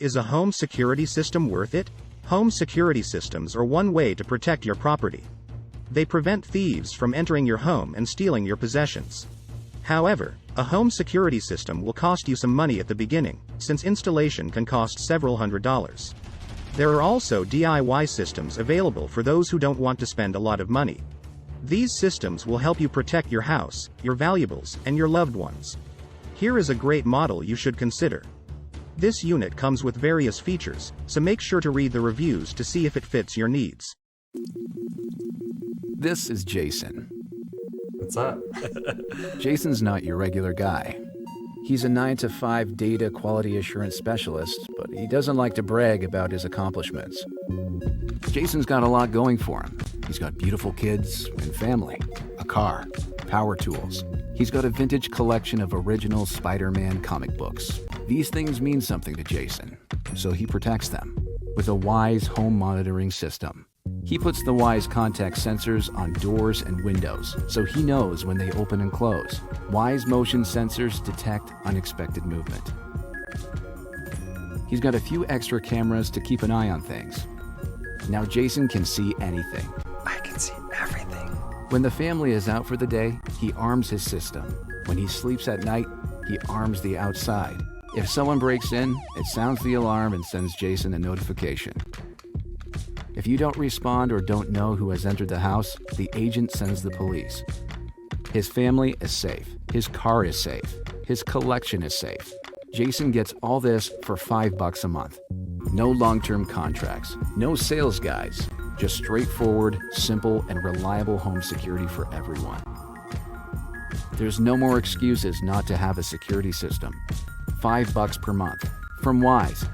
Is a home security system worth it? Home security systems are one way to protect your property. They prevent thieves from entering your home and stealing your possessions. However, a home security system will cost you some money at the beginning, since installation can cost several $100s. There are also DIY systems available for those who don't want to spend a lot of money. These systems will help you protect your house, your valuables, and your loved ones. Here is a great model you should consider. This unit comes with various features, so make sure to read the reviews to see if it fits your needs. This is Jason. What's up? Jason's not your regular guy. He's a 9-to-5 data quality assurance specialist, but he doesn't like to brag about his accomplishments. Jason's got a lot going for him. He's got beautiful kids and family, a car, power tools. He's got a vintage collection of original Spider-Man comic books. These things mean something to Jason, so he protects them with a Wyze home monitoring system. He puts the Wyze contact sensors on doors and windows, so he knows when they open and close. Wyze motion sensors detect unexpected movement. He's got a few extra cameras to keep an eye on things. Now Jason can see anything. I can see everything. When the family is out for the day, he arms his system. When he sleeps at night, he arms the outside. If someone breaks in, it sounds the alarm and sends Jason a notification. If you don't respond or don't know who has entered the house, the agent sends the police. His family is safe. His car is safe. His collection is safe. Jason gets all this for $5 a month. No long-term contracts, no sales guys, just straightforward, simple, and reliable home security for everyone. There's no more excuses not to have a security system. $5 per month from Wyze.